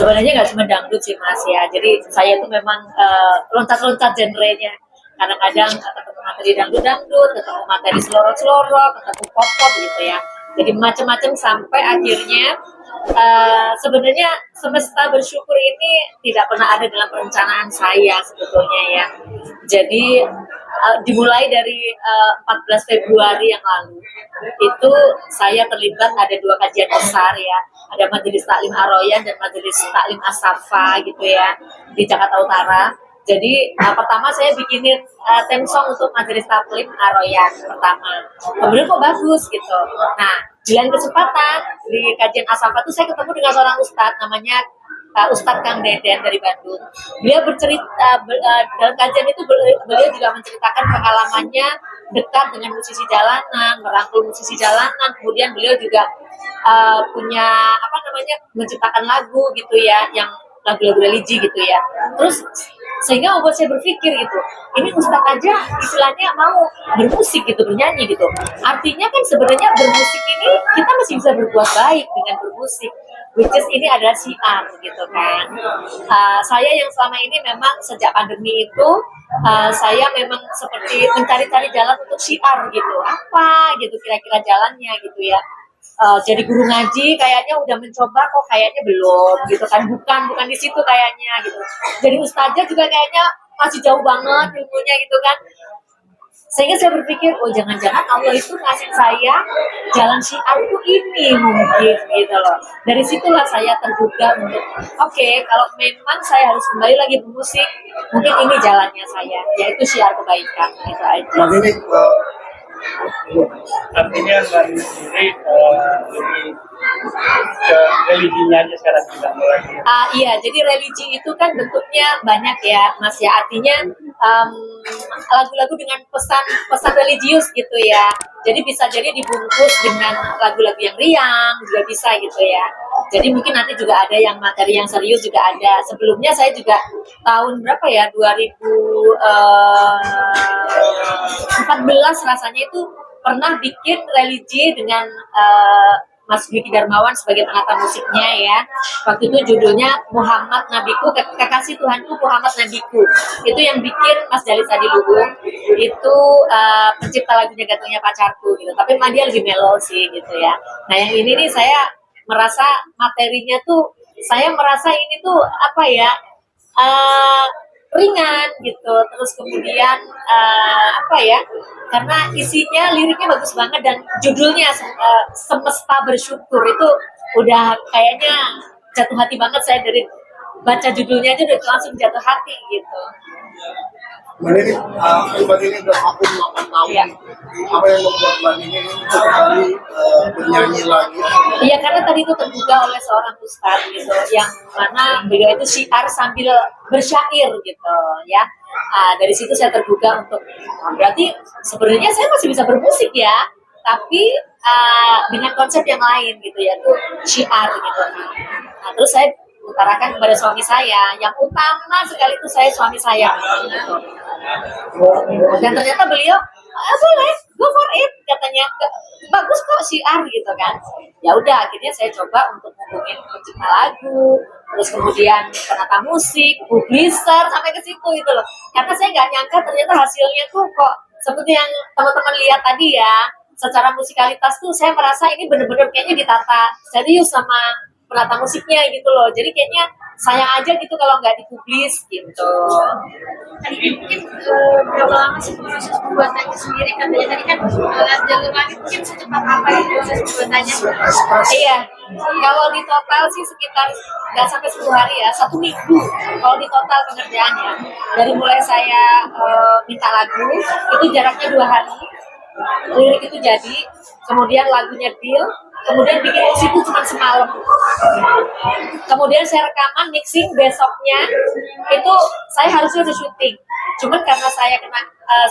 Sebenarnya nggak cuma dangdut sih Mas ya. Jadi saya tuh memang loncat-loncat genrenya. Kadang-kadang ketemu materi dangdut-dangdut, ketemu materi selorok-selorok, ketemu pop-pop gitu ya. Jadi macam-macam sampai akhirnya sebenarnya semesta bersyukur ini tidak pernah ada dalam perencanaan saya sebetulnya ya. Jadi dimulai dari 14 Februari yang lalu itu saya terlibat ada 2 kajian besar ya, ada Majelis Taklim Ar-Royan dan Majelis Taklim As-Safa gitu ya di Jakarta Utara. Jadi pertama saya bikinin theme song untuk Majelis Taklim Ar-Royan pertama, kemudian kok bagus gitu. Nah di lain kesempatan di kajian As-Safa itu saya ketemu dengan seorang ustadz namanya Ustadz Kang Deden dari Bandung. Dia bercerita dalam kajian itu beliau juga menceritakan pengalamannya dekat dengan musisi jalanan, merangkul musisi jalanan. Kemudian beliau juga punya menciptakan lagu gitu ya, yang lagu-lagu religi gitu ya. Terus sehingga membuat saya berpikir gitu, ini Ustadz aja istilahnya mau bermusik gitu, bernyanyi gitu. Artinya kan sebenarnya bermusik ini kita masih bisa berbuat baik dengan bermusik, which is ini adalah syiar gitu kan. Saya yang selama ini memang sejak pandemi itu saya memang seperti mencari-cari jalan untuk syiar gitu, apa gitu kira-kira jalannya gitu ya. Jadi guru ngaji kayaknya udah mencoba kok, kayaknya belum gitu kan, bukan di situ kayaknya gitu. Jadi ustazah juga kayaknya masih jauh banget ilmunya gitu kan. Sehingga saya berpikir, oh jangan-jangan Allah itu ngasih saya jalan syiar itu ini mungkin gitu loh. Dari situlah saya tergugah untuk oke, kalau memang saya harus kembali lagi bermusik, mungkin ini jalannya saya, yaitu syiar kebaikan gitu aja. Artinya dari sendiri lebih ke religinya aja sekarang tidak lagi. Iya, jadi religi itu kan bentuknya banyak ya, Mas ya. Artinya lagu-lagu dengan pesan religius gitu ya. Jadi bisa jadi dibungkus dengan lagu-lagu yang riang juga bisa gitu ya. Jadi mungkin nanti juga ada yang materi yang serius juga ada. Sebelumnya saya juga tahun berapa ya, 2014 rasanya itu pernah bikin religi dengan Mas Dwiki Darmawan sebagai penata musiknya ya. Waktu itu judulnya Muhammad Nabiku, Kekasih Tuhanku Muhammad Nabiku. Itu yang bikin Mas Jalis Adiluhung. Itu pencipta lagunya Gantungnya Pacarku gitu. Tapi dia lebih melo sih gitu ya. Nah yang ini nih saya merasa materinya tuh, saya merasa ini tuh apa ya, ringan gitu. Terus kemudian karena isinya liriknya bagus banget dan judulnya Semesta Bersyukur itu udah kayaknya jatuh hati banget. Saya dari baca judulnya aja udah langsung jatuh hati gitu. Mbak Nini, Mbak Nini udah vakum 8 tahun. Iya. Apa yang membuat Mbak Nini kembali bernyanyi lagi? Iya, karena tadi itu tergugah oleh seorang ustadz gitu, yang mana beliau itu syiar sambil bersyair gitu ya. Dari situ saya tergugah untuk berarti sebenarnya saya masih bisa bermusik ya, tapi dengan konsep yang lain gitu ya, itu syiar gitu. Nah, terus saya utarakan kepada suami saya, yang utama sekali itu suami saya gitu. Dan ternyata beliau boleh, go for it katanya, bagus kok syiar gitu kan. Ya udah, akhirnya saya coba untuk hubungin pencipta lagu, terus kemudian penata musik, publisher, sampai ke situ gitu loh. Karena saya nggak nyangka ternyata hasilnya tuh kok seperti yang teman-teman lihat tadi ya. Secara musikalitas tuh saya merasa ini bener-bener kayaknya ditata serius sama penata musiknya gitu loh. Jadi kayaknya sayang aja gitu kalau nggak dipublis gitu. Mungkin berapa lama sih proses pembuatannya sendiri? Katanya tadi kan jalur langit mungkin secepat apa ya proses pembuatannya? Iya, kalau di total sih sekitar nggak sampai 10 hari ya, 1 minggu. Kalau di total pengerjaannya, dari mulai saya minta lagu itu jaraknya 2 hari, lirik itu jadi, kemudian lagunya deal, kemudian bikin musik itu cuma semalam. Kemudian saya rekaman, mixing, besoknya itu saya harusnya udah syuting. Cuman karena saya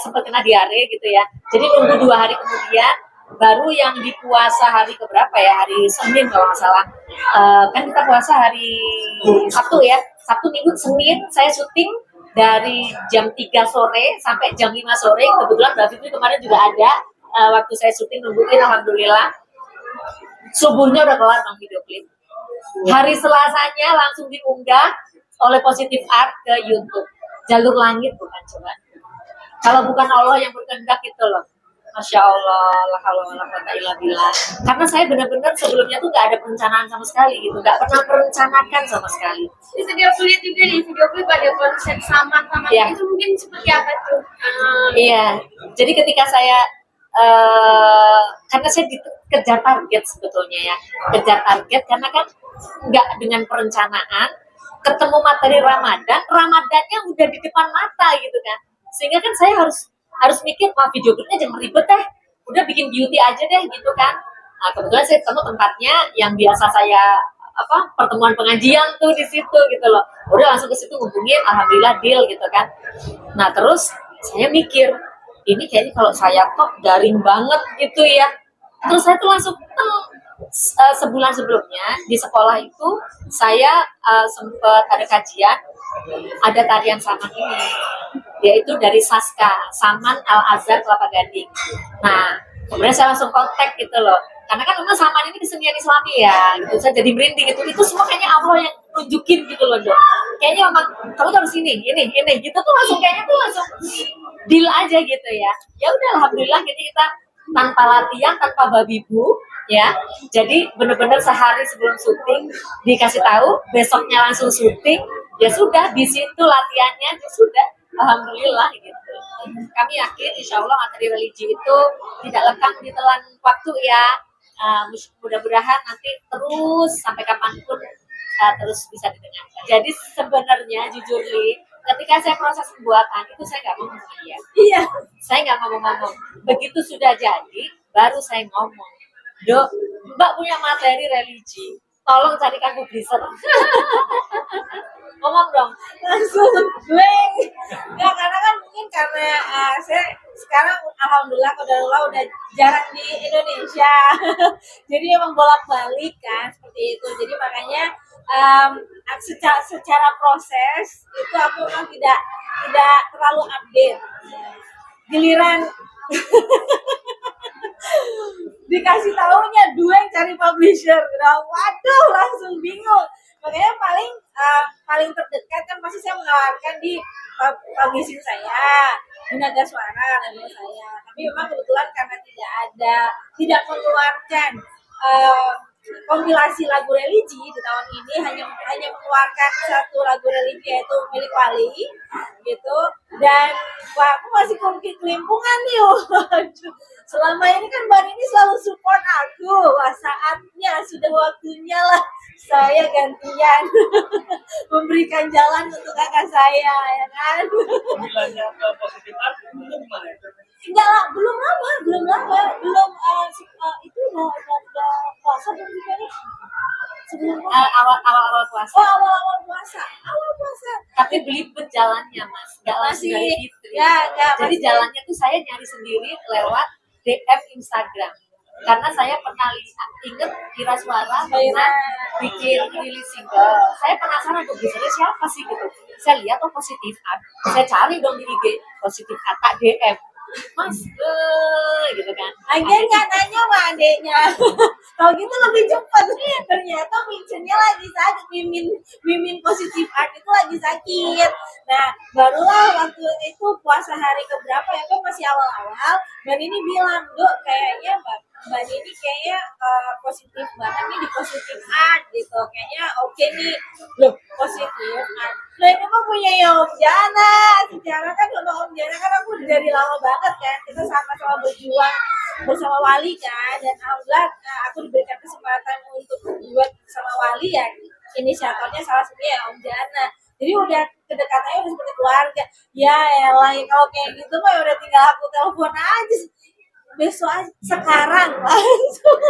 sempat kena diare gitu ya, jadi nunggu 2 hari kemudian baru yang di puasa hari keberapa ya, hari Senin kalau nggak salah. Kan kita puasa hari Sabtu ya, Sabtu Minggu Senin saya syuting dari jam 3 sore sampai jam 5 sore. Kebetulan Mbak Fitri kemarin juga ada waktu saya syuting, nungguin, alhamdulillah subuhnya udah kelar dong video klip. Hari Selasanya langsung diunggah oleh Positive Art ke YouTube. Jalur langit bukan coba. Kalau bukan Allah yang berkehendak itu loh. Masya Allah, la haula wala quwata illa billah. Karena saya benar-benar sebelumnya tuh nggak ada perencanaan sama sekali gitu, nggak pernah merencanakan sama sekali. Jadi tadi aku lihat juga di video klip ada konsep sama Iya. itu mungkin seperti apa tuh? Iya, jadi ketika saya karena saya dikejar target sebetulnya ya, kejar target karena kan nggak dengan perencanaan, ketemu materi Ramadannya udah di depan mata gitu kan, sehingga kan saya harus mikir, wah video klipnya jangan ribet deh, udah bikin beauty aja deh gitu kan. Nah kebetulan saya ketemu tempatnya yang biasa saya pertemuan pengajian tuh di situ gitu loh, udah langsung ke situ ngubungin, alhamdulillah deal gitu kan. Nah terus saya mikir, ini kayaknya kalau saya kok garing banget gitu ya. Terus saya tuh langsung sebulan sebelumnya di sekolah itu saya sempat ada kajian, ada tarian saman ini, yaitu dari Saska, Saman Al-Azhar Kelapa Gading. Nah, kemudian saya langsung kontak gitu loh. Karena kan memang saman ini kesenian Islami ya, gitu. Saya jadi merinding gitu. Itu semua kayaknya Allah yang nunjukin gitu loh, Dok. Kayaknya memang kamu tuh harus ini gitu tuh langsung kayaknya tuh langsung deal aja gitu ya. Ya udah alhamdulillah kita tanpa latihan, tanpa babi bu ya. Jadi bener-bener sehari sebelum syuting dikasih tahu, besoknya langsung syuting. Ya sudah, di situ latihannya ya sudah. Alhamdulillah gitu. Kami yakin insya Allah materi religi itu tidak lekang ditelan waktu ya. Mudah-mudahan nanti terus sampai kapanpun terus bisa didengarkan. Jadi sebenarnya jujur Li, ketika saya proses pembuatan itu saya nggak ngomong sama dia. Iya. Saya nggak ngomong-ngomong. Begitu sudah jadi, baru saya ngomong. Dok, Mbak punya materi religi. Tolong carikan publisher. Ngomong dong. Langsung gue nggak, karena kan mungkin karena saya sekarang alhamdulillah qadarullah udah jarang di Indonesia. Jadi emang bolak-balik kan seperti itu, jadi makanya secara proses itu aku memang tidak terlalu update. Giliran dikasih tahunya dua yang cari publisher, waduh langsung bingung. Makanya paling terdekat kan pasti saya menawarkan di publishing saya, di Naga Suara label saya. Tapi memang kebetulan karena tidak mengeluarkan kompilasi lagu religi di tahun ini, hanya mengeluarkan satu lagu religi yaitu milik Wali gitu. Dan wah, aku masih kelimpungan nih. Waduh. Selama ini kan Mbak ini selalu support aku. Wah, saatnya sudah waktunya lah saya gantian memberikan jalan untuk kakak saya, ya kan? Pemilihannya ke Positive Art itu gimana? Enggak lah, belum lama, itu udah puasa belum juga nih? Sebelum Awal puasa. Oh, awal puasa. Tapi belibet jalannya mas, nggak langsung Masih, dari Fitri. ya, Jadi masih. jalannya tuh saya nyari sendiri lewat DM Instagram. Karena saya pernah inget Kira Suara pernah bikin rilis single. Saya penasaran publishernya siapa sih gitu. Saya lihat Positive Art, saya cari dong di IG Positive Art, tak DM. Mas, gitu kan. Lagian nggak nanya sama adeknya. Kalau gitu lebih cepat. Ternyata mentionnya lagi sakit, mimin Positive Art itu lagi sakit. Nah, barulah waktu itu puasa hari keberapa ya, kan masih awal-awal. Dan ini bilang, Dok, kayaknya Mbak Nini kayaknya positif banget nih di Positive Art gitu. Kayaknya oke nih. Loh, Positive Art. Nah, ini mah punya ya Om Jana. Secara kan sama Om Jana kan aku dari lama banget kan. Kita sama-sama berjuang bersama Wali kan. Dan alhamdulillah aku diberikan kesempatan untuk buat sama Wali ya. Inisiatornya salah satunya ya Om Jana. Jadi udah kedekatannya udah seperti keluarga. Ya elah, kalau kayak gitu mah ya udah tinggal aku telepon aja. Besok aja, sekarang langsung.